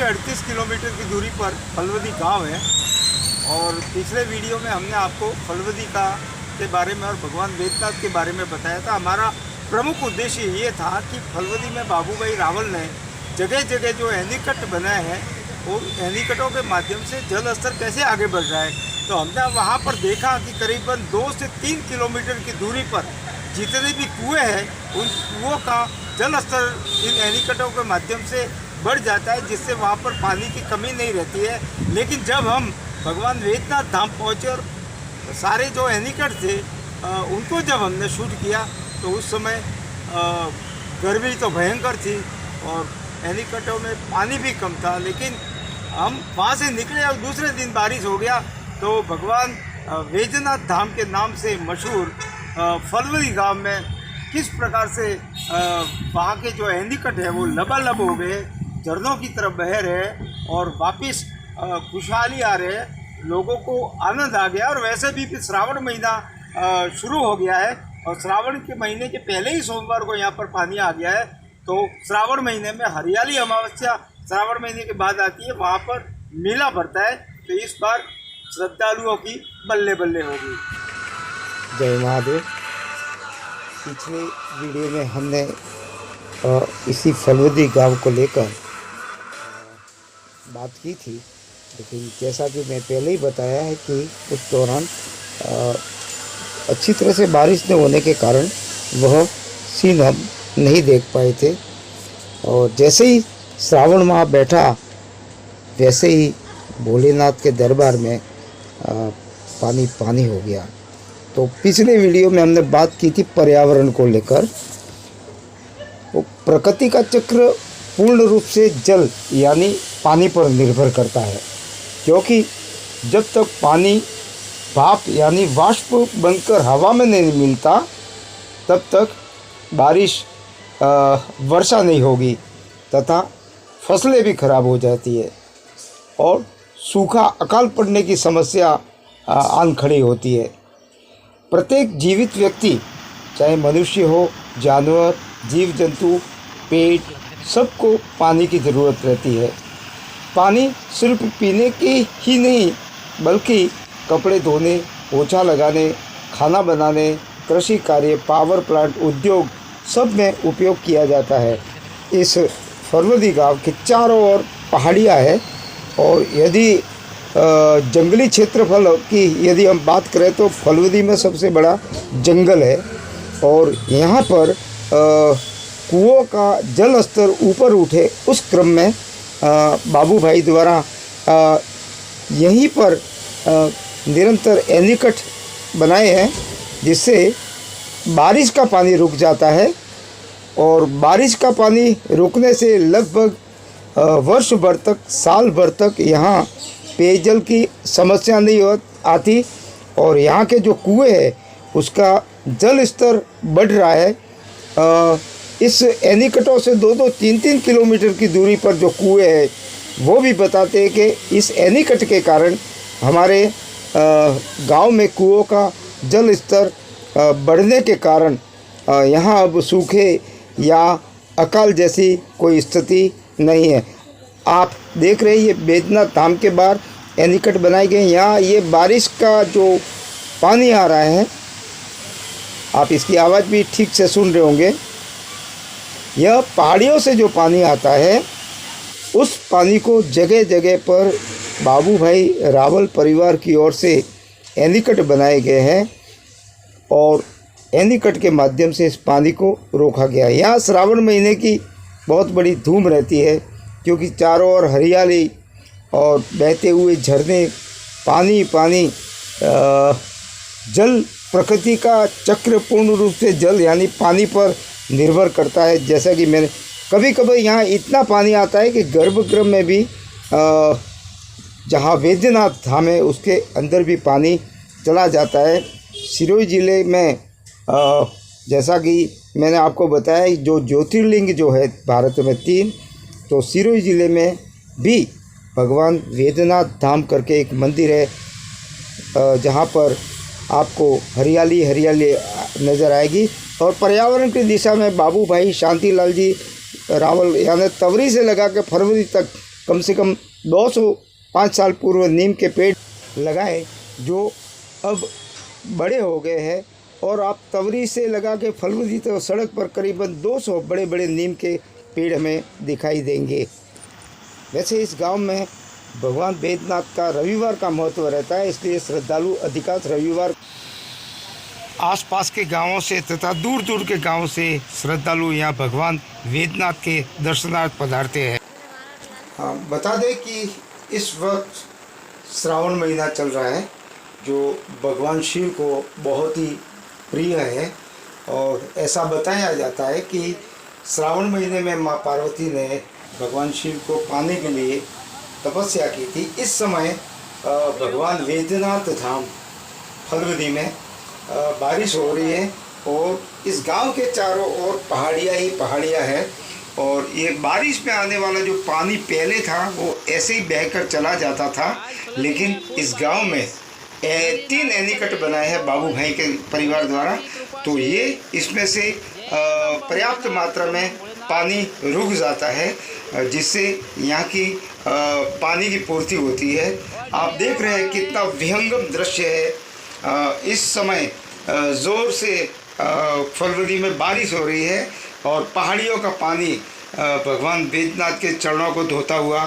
38 kilometre की दूरी पर फलवदी गांव है। और पिछले वीडियो में हमने आपको फलवदी के बारे में और भगवान वेदनाथ के बारे में बताया था। हमारा प्रमुख उद्देश्य ये था कि फलवदी में बाबू भाई रावल ने जगह जगह जो एनीकट बनाए हैं, वो एनीकटों के माध्यम से जल स्तर कैसे आगे बढ़ रहा है। तो हमने वहाँ पर देखा कि करीबन 2 से 3 किलोमीटर की दूरी पर जितने भी कुएँ हैं, उन कुओं का जल स्तर इन एनीकटों के माध्यम से बढ़ जाता है, जिससे वहाँ पर पानी की कमी नहीं रहती है। लेकिन जब हम भगवान वेदनाथ धाम पहुँचे और सारे जो एनीकट थे उनको जब हमने शूट किया, तो उस समय गर्मी तो भयंकर थी और एनीकटों में पानी भी कम था। लेकिन हम वहाँ से निकले और दूसरे दिन बारिश हो गया, तो भगवान वेदनाथ धाम के नाम से मशहूर फलवदी गांव में किस प्रकार से वहाँ के जो एनीकट है वो लबालब हो गए, झरनों की तरफ बह रहे और वापस खुशहाली आ रहे हैं, लोगों को आनंद आ गया। और वैसे भी श्रावण महीना शुरू हो गया है और श्रावण के महीने के पहले ही सोमवार को यहाँ पर पानी आ गया है। तो श्रावण महीने में हरियाली अमावस्या श्रावण महीने के बाद आती है, वहाँ पर मेला भरता है। तो इस बार श्रद्धालुओं की बल्ले बल्ले होगी। जय महादेव। पिछले वीडियो में हमने इसी फलवदी गांव को लेकर बात की थी, लेकिन जैसा कि मैं पहले ही बताया है कि उस दौरान अच्छी तरह से बारिश न होने के कारण वह सीन हम नहीं देख पाए थे। और जैसे ही श्रावण माह बैठा, वैसे ही भोलेनाथ के दरबार में पानी पानी हो गया। तो पिछले वीडियो में हमने बात की थी पर्यावरण को लेकर। वो प्रकृति का चक्र पूर्ण रूप से जल यानी पानी पर निर्भर करता है, क्योंकि जब तक पानी भाप यानी वाष्प बनकर हवा में नहीं मिलता, तब तक बारिश वर्षा नहीं होगी तथा फसलें भी खराब हो जाती है और सूखा अकाल पड़ने की समस्या आन खड़ी होती है। प्रत्येक जीवित व्यक्ति, चाहे मनुष्य हो, जानवर, जीव जंतु, पेड़, सबको पानी की ज़रूरत रहती है। पानी सिर्फ पीने की ही नहीं, बल्कि कपड़े धोने, पोछा लगाने, खाना बनाने, कृषि कार्य, पावर प्लांट, उद्योग सब में उपयोग किया जाता है। इस फलवदी गांव के चारों ओर पहाड़ियाँ है और यदि जंगली क्षेत्रफल की यदि हम बात करें तो फलवदी में सबसे बड़ा जंगल है। और यहाँ पर कुओं का जल स्तर ऊपर उठे, उस क्रम में बाबू भाई द्वारा यहीं पर निरंतर एनीकट बनाए हैं, जिससे बारिश का पानी रुक जाता है। और बारिश का पानी रुकने से लगभग वर्ष भर तक, साल भर तक यहाँ पेयजल की समस्या नहीं आती। और यहाँ के जो कुएं हैं उसका जल स्तर बढ़ रहा है। इस एनीकटों से 2-2, 3-3 किलोमीटर की दूरी पर जो कुएं हैं वो भी बताते हैं कि इस एनीकट के कारण हमारे गांव में कुओं का जल स्तर बढ़ने के कारण यहाँ अब सूखे या अकाल जैसी कोई स्थिति नहीं है। आप देख रहे हैं ये वेदनाथ धाम के बाहर एनीकट बनाए गए। यहाँ ये बारिश का जो पानी आ रहा है, आप इसकी आवाज़ भी ठीक से सुन रहे होंगे। यह पहाड़ियों से जो पानी आता है, उस पानी को जगह जगह पर बाबू भाई रावल परिवार की ओर से एनीकट बनाए गए हैं और एनीकट के माध्यम से इस पानी को रोका गया है। यहाँ श्रावण महीने की बहुत बड़ी धूम रहती है, क्योंकि चारों ओर हरियाली और बहते हुए झरने, पानी पानी, जल प्रकृति का चक्र पूर्ण रूप से जल यानी पानी पर निर्भर करता है। जैसा कि मैंने कभी कभी यहाँ इतना पानी आता है कि गर्भगृह में भी जहाँ वैद्यनाथ धाम है उसके अंदर भी पानी चला जाता है। सिरोही ज़िले में जैसा कि मैंने आपको बताया, जो ज्योतिर्लिंग जो है भारत में 3, तो सिरोही ज़िले में भी भगवान वैद्यनाथ धाम करके एक मंदिर है, जहाँ पर आपको हरियाली हरियाली नज़र आएगी। और पर्यावरण की दिशा में बाबू भाई शांतिलाल जी रावल यानी तवरी से लगा के फरवरी तक कम से कम 205 साल पूर्व नीम के पेड़ लगाए, जो अब बड़े हो गए हैं। और आप तवरी से लगा के फलवदी तो सड़क पर करीबन 200 बड़े बड़े नीम के पेड़ हमें दिखाई देंगे। वैसे इस गांव में भगवान बैद्यनाथ का रविवार का महत्व रहता है, इसलिए श्रद्धालु अधिकांश रविवार आसपास के गांवों से तथा दूर दूर के गांवों से श्रद्धालु यहाँ भगवान बैद्यनाथ के दर्शनार्थ पधारते हैं। हाँ, बता दें कि इस वक्त श्रावण महीना चल रहा है, जो भगवान शिव को बहुत ही प्रिय है। और ऐसा बताया जाता है कि श्रावण महीने में माँ पार्वती ने भगवान शिव को पाने के लिए तपस्या की थी। इस समय भगवान बैद्यनाथ धाम फलवदी में बारिश हो रही है और इस गांव के चारों ओर पहाड़ियाँ ही पहाड़ियाँ हैं। और ये बारिश में आने वाला जो पानी पहले था वो ऐसे ही बहकर चला जाता था, लेकिन इस गांव में 3 एनीकट बनाए हैं बाबू भाई के परिवार द्वारा। तो ये इसमें से पर्याप्त मात्रा में पानी रुक जाता है, जिससे यहाँ की पानी की पूर्ति होती है। आप देख रहे हैं कितना विहंगम दृश्य है। इस समय ज़ोर से फरवरी में बारिश हो रही है और पहाड़ियों का पानी भगवान बैद्यनाथ के चरणों को धोता हुआ